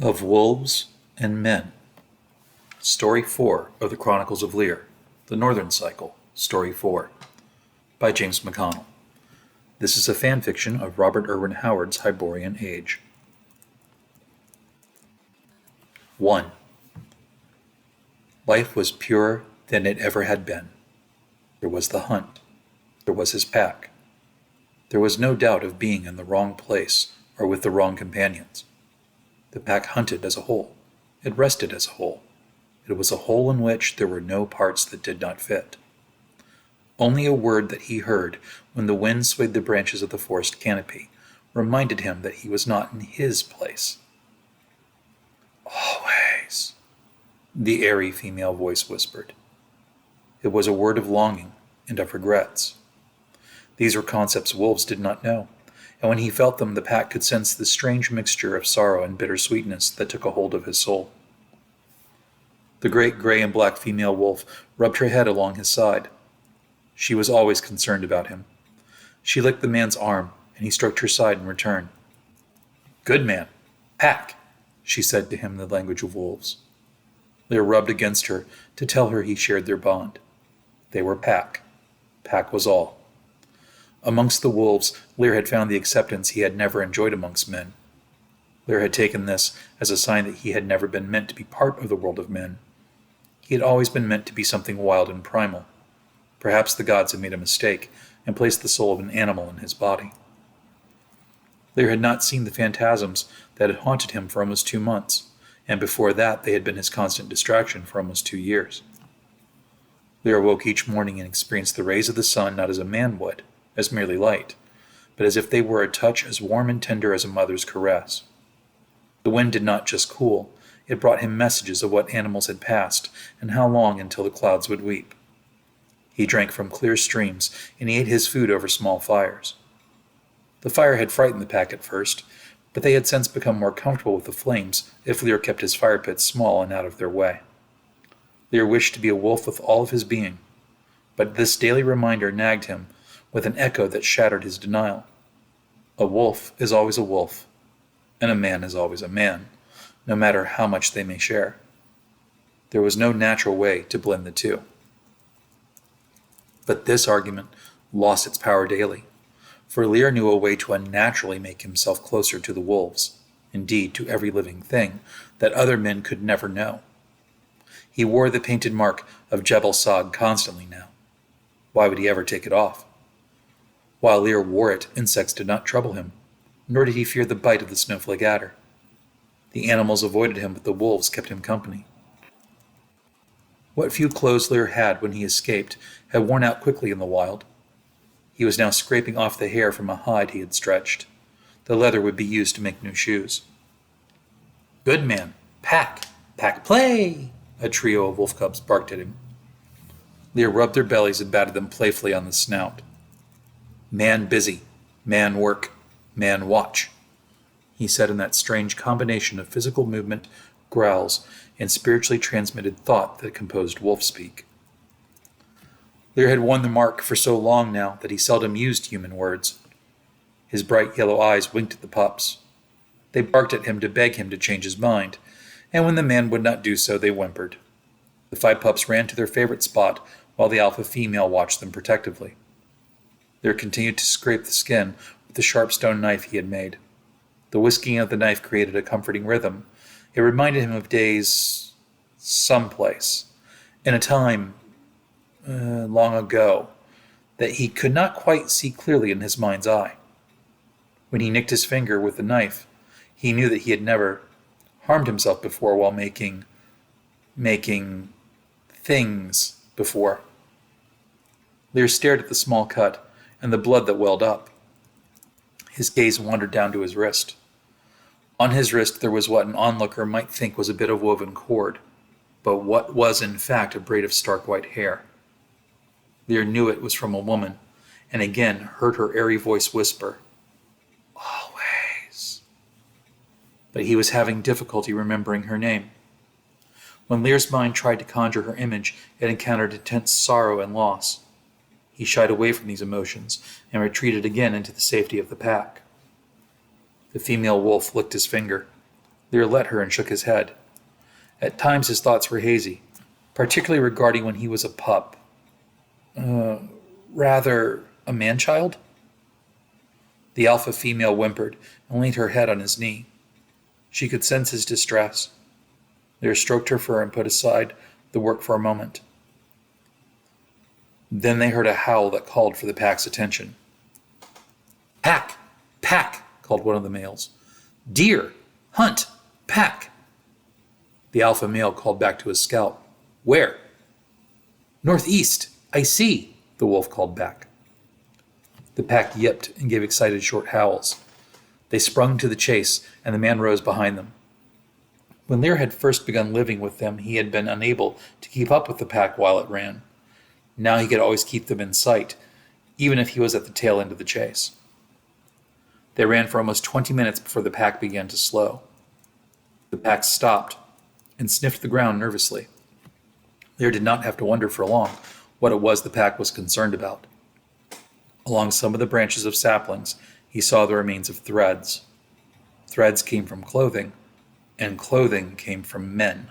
Of Wolves and Men. Story 4 of the Chronicles of Lear. The Northern Cycle. Story 4. By James McConnell. This is a fan fiction of Robert Irwin Howard's Hyborian Age. 1. Life was purer than it ever had been. There was the hunt. There was his pack. There was no doubt of being in the wrong place or with the wrong companions. The pack hunted as a whole. It rested as a whole. It was a whole in which there were no parts that did not fit. Only a word that he heard when the wind swayed the branches of the forest canopy reminded him that he was not in his place. Always, the airy female voice whispered. It was a word of longing and of regrets. These were concepts wolves did not know, and when he felt them, the pack could sense the strange mixture of sorrow and bittersweetness that took a hold of his soul. The great gray and black female wolf rubbed her head along his side. She was always concerned about him. She licked the man's arm, and he stroked her side in return. "Good man. Pack," she said to him in the language of wolves. Lear rubbed against her to tell her he shared their bond. They were pack. Pack was all. Amongst the wolves, Lear had found the acceptance he had never enjoyed amongst men. Lear had taken this as a sign that he had never been meant to be part of the world of men. He had always been meant to be something wild and primal. Perhaps the gods had made a mistake and placed the soul of an animal in his body. Lear had not seen the phantasms that had haunted him for almost 2 months, and before that they had been his constant distraction for almost 2 years. Lear awoke each morning and experienced the rays of the sun not as a man would, as merely light, but as if they were a touch as warm and tender as a mother's caress. The wind did not just cool, it brought him messages of what animals had passed and how long until the clouds would weep. He drank from clear streams, and he ate his food over small fires. The fire had frightened the pack at first, but they had since become more comfortable with the flames if Lear kept his fire pits small and out of their way. Lear wished to be a wolf with all of his being, but this daily reminder nagged him with an echo that shattered his denial. A wolf is always a wolf, and a man is always a man, no matter how much they may share. There was no natural way to blend the two. But this argument lost its power daily, for Lear knew a way to unnaturally make himself closer to the wolves, indeed to every living thing, that other men could never know. He wore the painted mark of Jebel Sag constantly now. Why would he ever take it off? While Lear wore it, insects did not trouble him, nor did he fear the bite of the snowflake adder. The animals avoided him, but the wolves kept him company. What few clothes Lear had when he escaped had worn out quickly in the wild. He was now scraping off the hair from a hide he had stretched. The leather would be used to make new shoes. "Good man. Pack. Pack play!" a trio of wolf cubs barked at him. Lear rubbed their bellies and batted them playfully on the snout. "Man busy. Man work. Man watch," he said in that strange combination of physical movement, growls, and spiritually transmitted thought that composed wolf speak. Lear had worn the mark for so long now that he seldom used human words. His bright yellow eyes winked at the pups. They barked at him to beg him to change his mind, and when the man would not do so, they whimpered. The 5 pups ran to their favorite spot while the alpha female watched them protectively. Lear continued to scrape the skin with the sharp stone knife he had made. The whisking of the knife created a comforting rhythm. It reminded him of days someplace, in a time long ago, that he could not quite see clearly in his mind's eye. When he nicked his finger with the knife, he knew that he had never harmed himself before while making things before. Lear stared at the small cut and the blood that welled up. His gaze wandered down to his wrist. On his wrist there was what an onlooker might think was a bit of woven cord, but what was in fact a braid of stark white hair. Lear knew it was from a woman, and again heard her airy voice whisper, "Always." But he was having difficulty remembering her name. When Lear's mind tried to conjure her image, it encountered intense sorrow and loss. He shied away from these emotions and retreated again into the safety of the pack. The female wolf licked his finger. Lear let her and shook his head. At times his thoughts were hazy, particularly regarding when he was a pup. Rather, a man-child? The alpha female whimpered and leaned her head on his knee. She could sense his distress. Lear stroked her fur and put aside the work for a moment. Then they heard a howl that called for the pack's attention. "Pack! Pack!" called one of the males. "Deer! Hunt! Pack!" The alpha male called back to his scout. "Where?" "Northeast! I see!" the wolf called back. The pack yipped and gave excited short howls. They sprung to the chase, and the man rose behind them. When Lear had first begun living with them, he had been unable to keep up with the pack while it ran. Now he could always keep them in sight, even if he was at the tail end of the chase. They ran for almost 20 minutes before the pack began to slow. The pack stopped and sniffed the ground nervously. Lear did not have to wonder for long what it was the pack was concerned about. Along some of the branches of saplings, he saw the remains of threads. Threads came from clothing, and clothing came from men.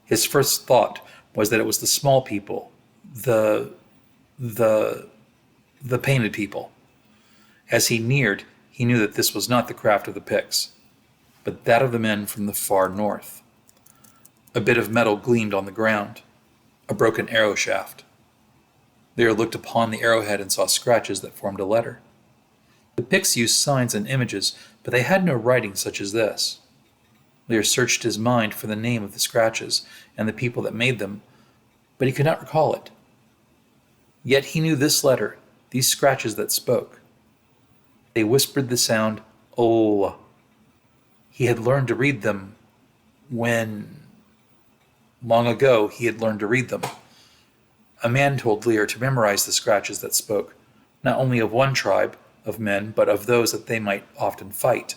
His first thought was that it was the small people, the painted people. As he neared, he knew that this was not the craft of the Picts, but that of the men from the far north. A bit of metal gleamed on the ground, a broken arrow shaft. Lear looked upon the arrowhead and saw scratches that formed a letter. The Picts used signs and images, but they had no writing such as this. Lear searched his mind for the name of the scratches and the people that made them, but he could not recall it. Yet he knew this letter, these scratches that spoke. They whispered the sound, "Ola." He had learned to read them when... Long ago, he had learned to read them. A man told Lear to memorize the scratches that spoke, not only of one tribe of men, but of those that they might often fight.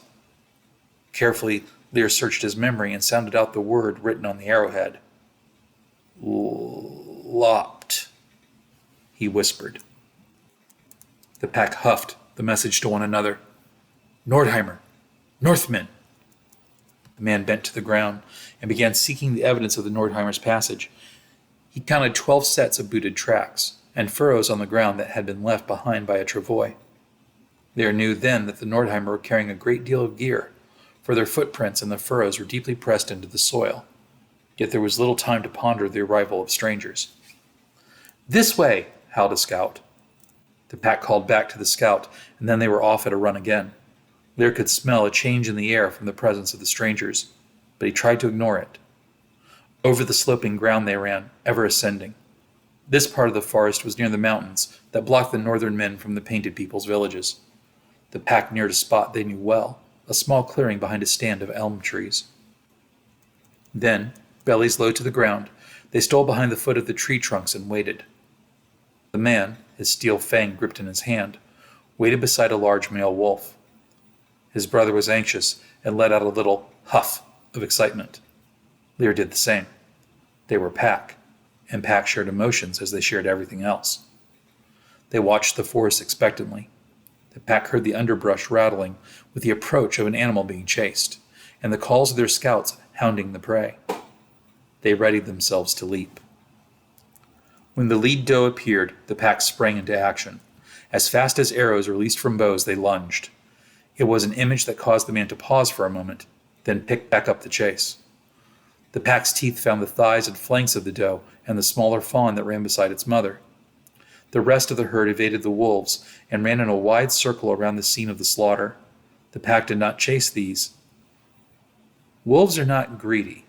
Carefully, Lear searched his memory and sounded out the word written on the arrowhead. "Lopped," he whispered. The pack huffed the message to one another. "Nordheimer! Northmen!" The man bent to the ground and began seeking the evidence of the Nordheimers' passage. He counted 12 sets of booted tracks and furrows on the ground that had been left behind by a travois. Lear knew then that the Nordheimer were carrying a great deal of gear, for their footprints and the furrows were deeply pressed into the soil. Yet there was little time to ponder the arrival of strangers. "This way!" howled a scout. The pack called back to the scout, and then they were off at a run again. Lear could smell a change in the air from the presence of the strangers, but he tried to ignore it. Over the sloping ground they ran, ever ascending. This part of the forest was near the mountains that blocked the northern men from the painted people's villages. The pack neared a spot they knew well, a small clearing behind a stand of elm trees. Then, bellies low to the ground, they stole behind the foot of the tree trunks and waited. The man, his steel fang gripped in his hand, waited beside a large male wolf. His brother was anxious and let out a little huff of excitement. Lear did the same. They were pack, and pack shared emotions as they shared everything else. They watched the forest expectantly. The pack heard the underbrush rattling with the approach of an animal being chased, and the calls of their scouts hounding the prey. They readied themselves to leap. When the lead doe appeared, the pack sprang into action. As fast as arrows released from bows, they lunged. It was an image that caused the man to pause for a moment, then pick back up the chase. The pack's teeth found the thighs and flanks of the doe and the smaller fawn that ran beside its mother. The rest of the herd evaded the wolves and ran in a wide circle around the scene of the slaughter. The pack did not chase these. Wolves are not greedy.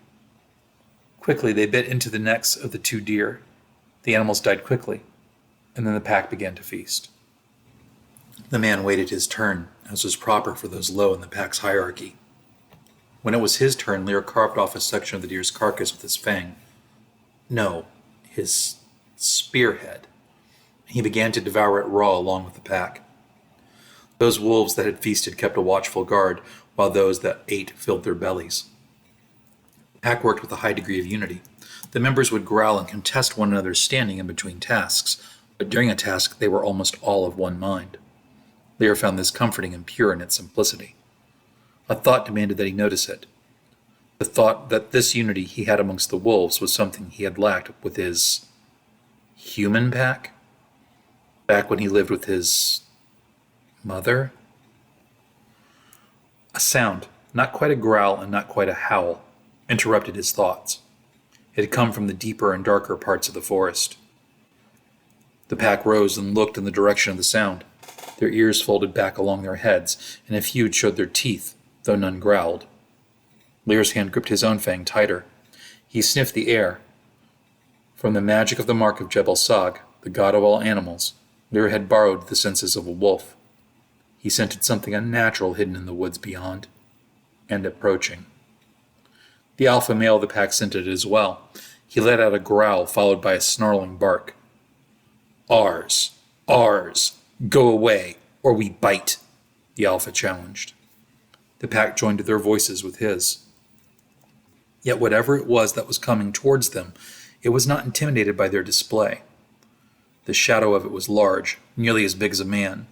Quickly they bit into the necks of the two deer. The animals died quickly, and then the pack began to feast. The man waited his turn, as was proper for those low in the pack's hierarchy. When it was his turn, Lear carved off a section of the deer's carcass with his fang. No, his spearhead. He began to devour it raw along with the pack. Those wolves that had feasted kept a watchful guard, while those that ate filled their bellies. The pack worked with a high degree of unity. The members would growl and contest one another standing in between tasks, but during a task they were almost all of one mind. Lear found this comforting and pure in its simplicity. A thought demanded that he notice it. The thought that this unity he had amongst the wolves was something he had lacked with his human pack, back when he lived with his mother. A sound, not quite a growl and not quite a howl, interrupted his thoughts. It had come from the deeper and darker parts of the forest. The pack rose and looked in the direction of the sound. Their ears folded back along their heads, and a few showed their teeth, though none growled. Lear's hand gripped his own fang tighter. He sniffed the air. From the magic of the mark of Jebel Sag, the god of all animals, Lear had borrowed the senses of a wolf. He scented something unnatural hidden in the woods beyond, and approaching. The alpha male of the pack scented it as well. He let out a growl followed by a snarling bark. Ours, ours, go away, or we bite, the alpha challenged. The pack joined their voices with his. Yet whatever it was that was coming towards them, it was not intimidated by their display. The shadow of it was large, nearly as big as a man.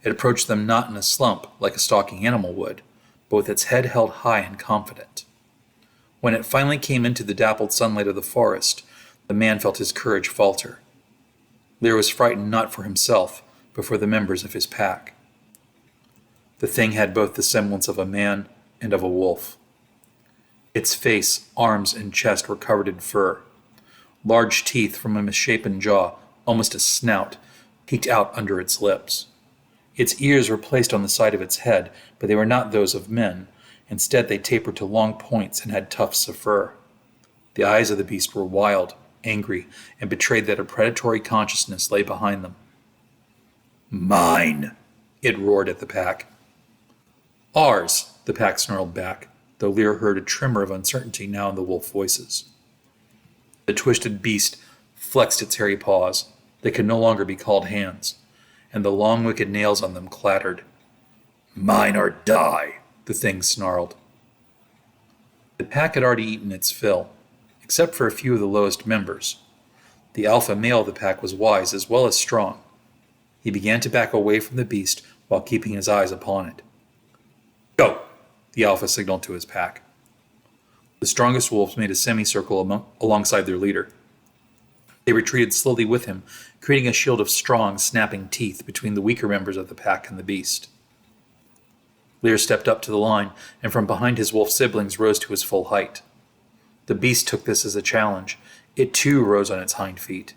It approached them not in a slump, like a stalking animal would, but with its head held high and confident. When it finally came into the dappled sunlight of the forest, the man felt his courage falter. Lear was frightened not for himself, but for the members of his pack. The thing had both the semblance of a man and of a wolf. Its face, arms, and chest were covered in fur. Large teeth from a misshapen jaw, almost a snout, peeked out under its lips. Its ears were placed on the side of its head, but they were not those of men. Instead, they tapered to long points and had tufts of fur. The eyes of the beast were wild, angry, and betrayed that a predatory consciousness lay behind them. Mine, it roared at the pack. Ours, the pack snarled back, though Lear heard a tremor of uncertainty now in the wolf voices. The twisted beast flexed its hairy paws. They could no longer be called hands, and the long wicked nails on them clattered. Mine or die, the thing snarled. The pack had already eaten its fill, except for a few of the lowest members. The alpha male of the pack was wise as well as strong. He began to back away from the beast while keeping his eyes upon it. Go, the alpha signaled to his pack. The strongest wolves made a semicircle alongside their leader. They retreated slowly with him, creating a shield of strong, snapping teeth between the weaker members of the pack and the beast. Lear stepped up to the line, and from behind his wolf siblings rose to his full height. The beast took this as a challenge. It too rose on its hind feet.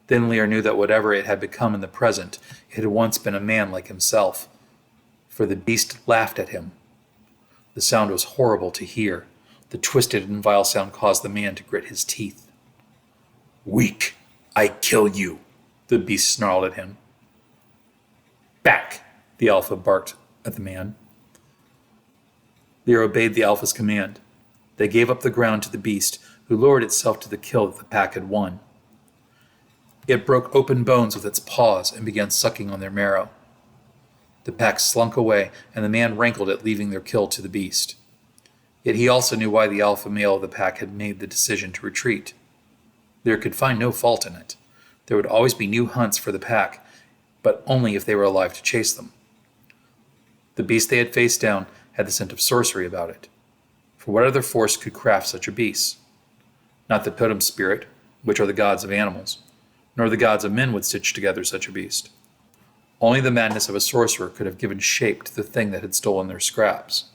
Then Lear knew that whatever it had become in the present, it had once been a man like himself, for the beast laughed at him. The sound was horrible to hear. The twisted and vile sound caused the man to grit his teeth. Weak, I kill you, the beast snarled at him. Back, the alpha barked at the man. Lear obeyed the alpha's command. They gave up the ground to the beast, who lowered itself to the kill that the pack had won. It broke open bones with its paws and began sucking on their marrow. The pack slunk away, and the man rankled at leaving their kill to the beast. Yet he also knew why the alpha male of the pack had made the decision to retreat. Lear could find no fault in it. There would always be new hunts for the pack, but only if they were alive to chase them. The beast they had faced down had the scent of sorcery about it. For what other force could craft such a beast? Not the totem spirit, which are the gods of animals, nor the gods of men would stitch together such a beast. Only the madness of a sorcerer could have given shape to the thing that had stolen their scraps.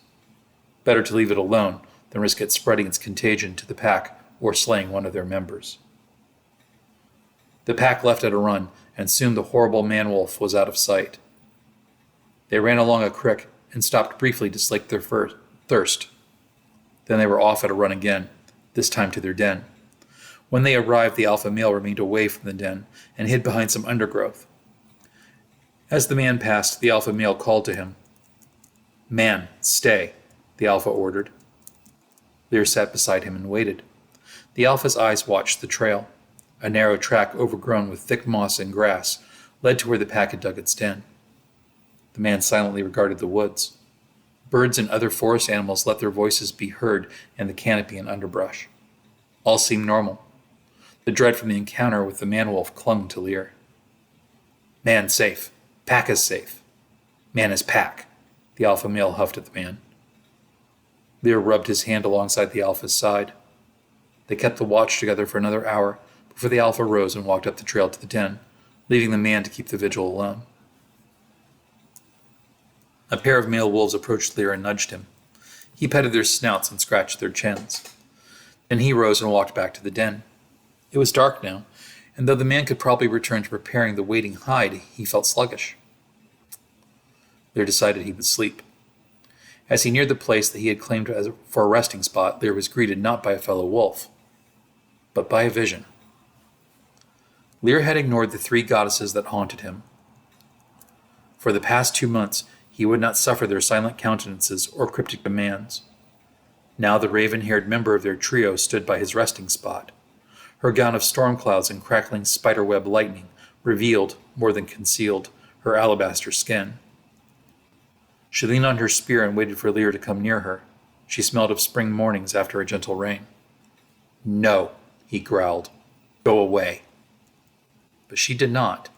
Better to leave it alone than risk it spreading its contagion to the pack or slaying one of their members. The pack left at a run, and soon the horrible man-wolf was out of sight. They ran along a creek and stopped briefly to slake their thirst. Then they were off at a run again, this time to their den. When they arrived, the alpha male remained away from the den and hid behind some undergrowth. As the man passed, the alpha male called to him. Man, stay, the alpha ordered. Lear sat beside him and waited. The alpha's eyes watched the trail. A narrow track overgrown with thick moss and grass led to where the pack had dug its den. The man silently regarded the woods. Birds and other forest animals let their voices be heard in the canopy and underbrush. All seemed normal. The dread from the encounter with the man-wolf clung to Lear. Man safe. Pack is safe. Man is pack, the alpha male huffed at the man. Lear rubbed his hand alongside the Alpha's side. They kept the watch together for another hour before the Alpha rose and walked up the trail to the den, leaving the man to keep the vigil alone. A pair of male wolves approached Lear and nudged him. He petted their snouts and scratched their chins. Then he rose and walked back to the den. It was dark now, and though the man could probably return to preparing the waiting hide, he felt sluggish. Lear decided he would sleep. As he neared the place that he had claimed for a resting spot, Lear was greeted not by a fellow wolf, but by a vision. Lear had ignored the 3 goddesses that haunted him. For the past 2 months, he would not suffer their silent countenances or cryptic demands. Now the raven-haired member of their trio stood by his resting spot. Her gown of storm clouds and crackling spiderweb lightning revealed, more than concealed, her alabaster skin. She leaned on her spear and waited for Lear to come near her. She smelled of spring mornings after a gentle rain. "No," he growled. "Go away." But she did not.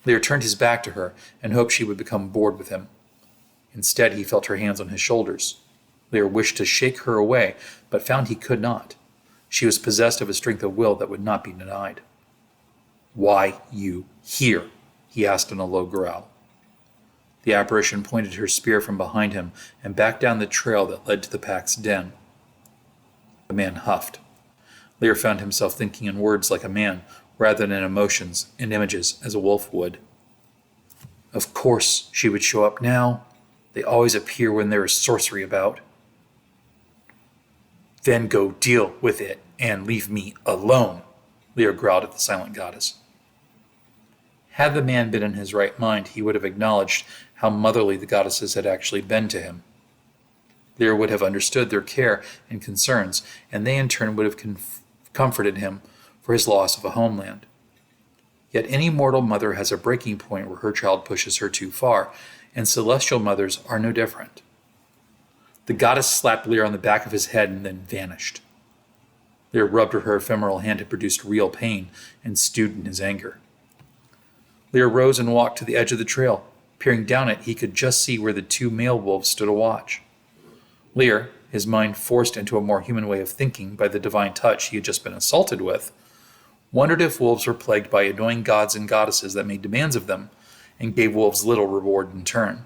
Lear turned his back to her and hoped she would become bored with him. Instead, he felt her hands on his shoulders. Lear wished to shake her away, but found he could not. She was possessed of a strength of will that would not be denied. "Why you here?" he asked in a low growl. The apparition pointed her spear from behind him and back down the trail that led to the pack's den. The man huffed. Lear found himself thinking in words like a man, rather than in emotions and images as a wolf would. Of course she would show up now. They always appear when there is sorcery about. "Then go deal with it and leave me alone," Lear growled at the silent goddess. Had the man been in his right mind, he would have acknowledged how motherly the goddesses had actually been to him. Lear would have understood their care and concerns, and they in turn would have comforted him for his loss of a homeland. Yet any mortal mother has a breaking point where her child pushes her too far, and celestial mothers are no different. The goddess slapped Lear on the back of his head and then vanished. Lear rubbed where her ephemeral hand had produced real pain and stewed in his anger. Lear rose and walked to the edge of the trail. Peering down it, he could just see where the 2 male wolves stood a watch. Lear, his mind forced into a more human way of thinking by the divine touch he had just been assaulted with, wondered if wolves were plagued by annoying gods and goddesses that made demands of them and gave wolves little reward in turn.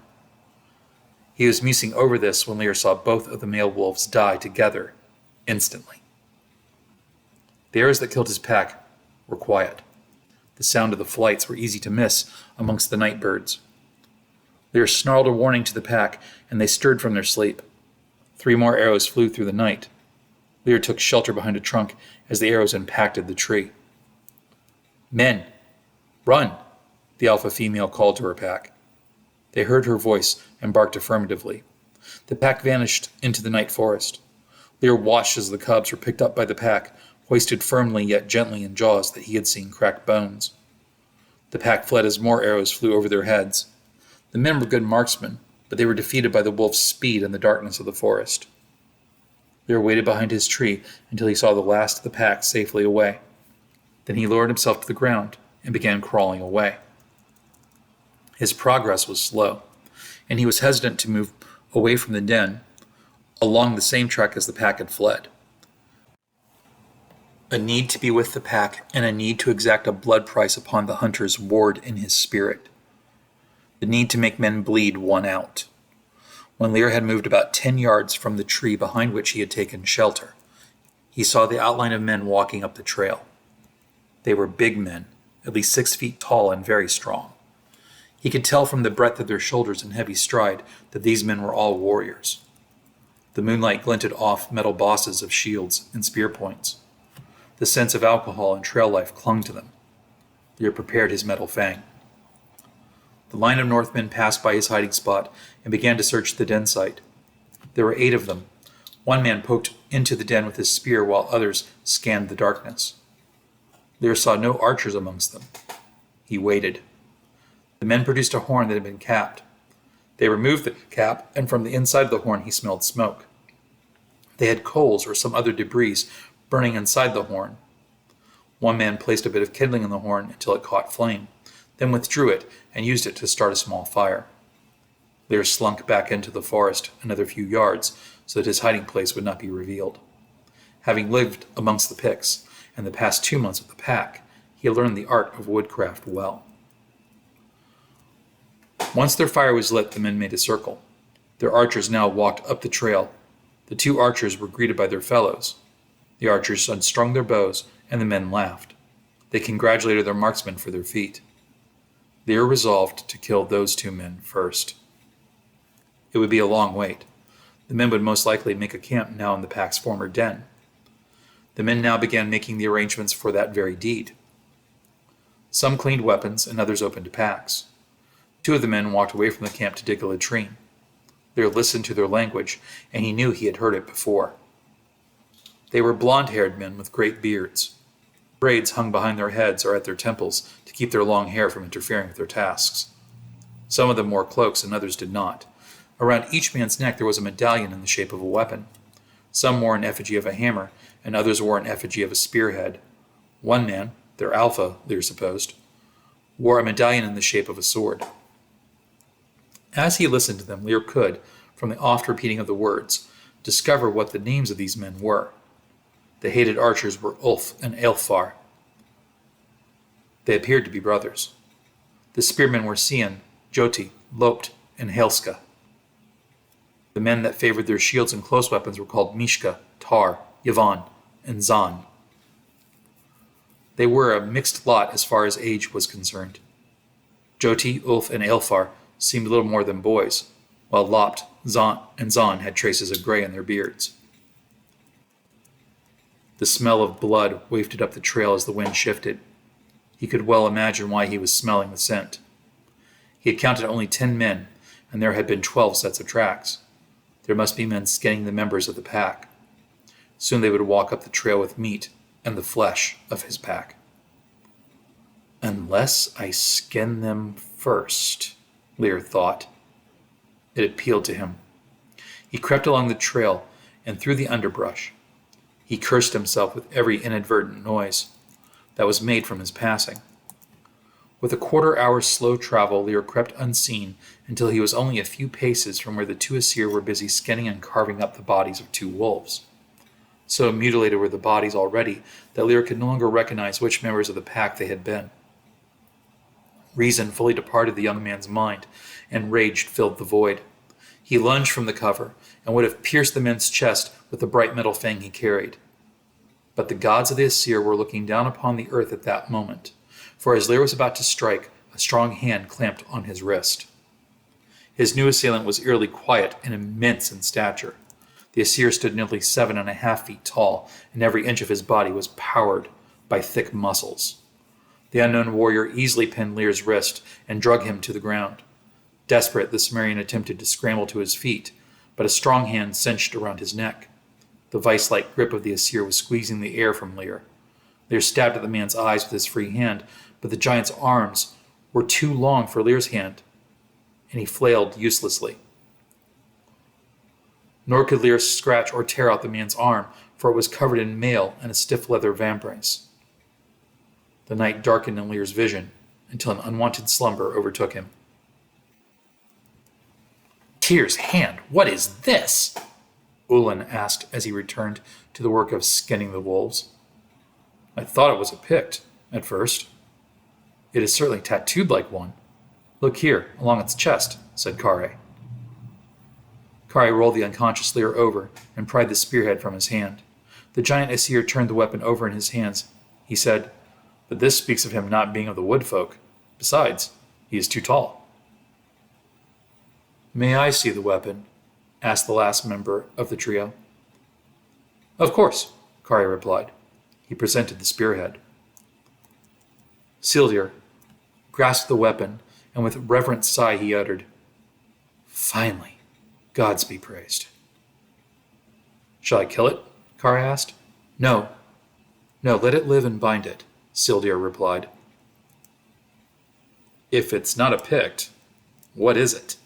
He was musing over this when Lear saw both of the male wolves die together, instantly. The arrows that killed his pack were quiet. The sound of the flights were easy to miss amongst the night birds. Lear snarled a warning to the pack, and they stirred from their sleep. 3 more arrows flew through the night. Lear took shelter behind a trunk as the arrows impacted the tree. "Men, run!" the alpha female called to her pack. They heard her voice and barked affirmatively. The pack vanished into the night forest. Lear watched as the cubs were picked up by the pack, hoisted firmly yet gently in jaws that he had seen crack bones. The pack fled as more arrows flew over their heads. The men were good marksmen, but they were defeated by the wolf's speed and the darkness of the forest. Lear waited behind his tree until he saw the last of the pack safely away. Then he lowered himself to the ground and began crawling away. His progress was slow, and he was hesitant to move away from the den along the same track as the pack had fled. A need to be with the pack and a need to exact a blood price upon the hunters warred in his spirit. The need to make men bleed won out. When Lear had moved about 10 yards from the tree behind which he had taken shelter, he saw the outline of men walking up the trail. They were big men, at least 6 feet tall and very strong. He could tell from the breadth of their shoulders and heavy stride that these men were all warriors. The moonlight glinted off metal bosses of shields and spear points. The sense of alcohol and trail life clung to them. Lear prepared his metal fang. The line of Northmen passed by his hiding spot and began to search the den site. There were 8 of them. One man poked into the den with his spear while others scanned the darkness. Lear saw no archers amongst them. He waited. The men produced a horn that had been capped. They removed the cap, and from the inside of the horn he smelled smoke. They had coals or some other debris burning inside the horn. One man placed a bit of kindling in the horn until it caught flame, then withdrew it and used it to start a small fire. Lear slunk back into the forest another few yards, so that his hiding place would not be revealed. Having lived amongst the Picts and the past 2 months with the pack, he had learned the art of woodcraft well. Once their fire was lit, the men made a circle. Their archers now walked up the trail. The 2 archers were greeted by their fellows. The archers unstrung their bows, and the men laughed. They congratulated their marksmen for their feat. They were resolved to kill those 2 men first. It would be a long wait. The men would most likely make a camp now in the pack's former den. The men now began making the arrangements for that very deed. Some cleaned weapons, and others opened packs. 2 of the men walked away from the camp to dig a latrine. Lear listened to their language, and he knew he had heard it before. They were blond-haired men with great beards. Braids hung behind their heads or at their temples to keep their long hair from interfering with their tasks. Some of them wore cloaks and others did not. Around each man's neck there was a medallion in the shape of a weapon. Some wore an effigy of a hammer, and others wore an effigy of a spearhead. One man, their alpha, Lear supposed, wore a medallion in the shape of a sword. As he listened to them, Lear could, from the oft repeating of the words, discover what the names of these men were. The hated archers were Ulf and Aelfar. They appeared to be brothers. The spearmen were Cian, Joti, Lopt, and Helska. The men that favored their shields and close weapons were called Mishka, Tar, Yavan, and Zan. They were a mixed lot as far as age was concerned. Joti, Ulf, and Aelfar seemed little more than boys, while Lopt, and Zan had traces of gray in their beards. The smell of blood wafted up the trail as the wind shifted. He could well imagine why he was smelling the scent. He had counted only 10 men, and there had been 12 sets of tracks. There must be men skinning the members of the pack. Soon they would walk up the trail with meat and the flesh of his pack. Unless I skin them first, Lear thought. It appealed to him. He crept along the trail and through the underbrush. He cursed himself with every inadvertent noise that was made from his passing. With a quarter-hour's slow travel, Lear crept unseen until he was only a few paces from where the 2 Aesir were busy skinning and carving up the bodies of 2 wolves. So mutilated were the bodies already that Lear could no longer recognize which members of the pack they had been. Reason fully departed the young man's mind, and rage filled the void. He lunged from the cover, and would have pierced the man's chest with the bright metal fang he carried. But the gods of the Aesir were looking down upon the earth at that moment, for as Lear was about to strike, a strong hand clamped on his wrist. His new assailant was eerily quiet and immense in stature. The Aesir stood nearly 7.5 feet tall, and every inch of his body was powered by thick muscles. The unknown warrior easily pinned Lear's wrist and drug him to the ground. Desperate, the Cimmerian attempted to scramble to his feet, but a strong hand cinched around his neck. The vice-like grip of the Aesir was squeezing the air from Lear. Lear stabbed at the man's eyes with his free hand, but the giant's arms were too long for Lear's hand, and he flailed uselessly. Nor could Lear scratch or tear out the man's arm, for it was covered in mail and a stiff leather vambrace. The night darkened in Lear's vision until an unwanted slumber overtook him. Tyr's hand, what is this? Ullin asked as he returned to the work of skinning the wolves. I thought it was a Pict, at first. It is certainly tattooed like one. Look here, along its chest, said Kare. Kare rolled the unconscious Lear over and pried the spearhead from his hand. The giant Aesir turned the weapon over in his hands. He said, But this speaks of him not being of the wood folk. Besides, he is too tall. May I see the weapon? Asked the last member of the trio. Of course, Kare replied. He presented the spearhead. Sildir grasped the weapon, and with a reverent sigh he uttered, Finally, gods be praised. Shall I kill it? Kare asked. No, let it live and bind it, Sildir replied. If it's not a Pict, what is it?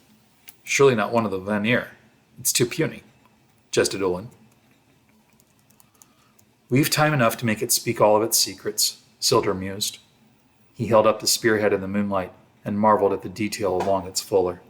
Surely not one of the Vanir. It's too puny, jested Ullin. We've time enough to make it speak all of its secrets, Sildir mused. He held up the spearhead in the moonlight and marveled at the detail along its fuller.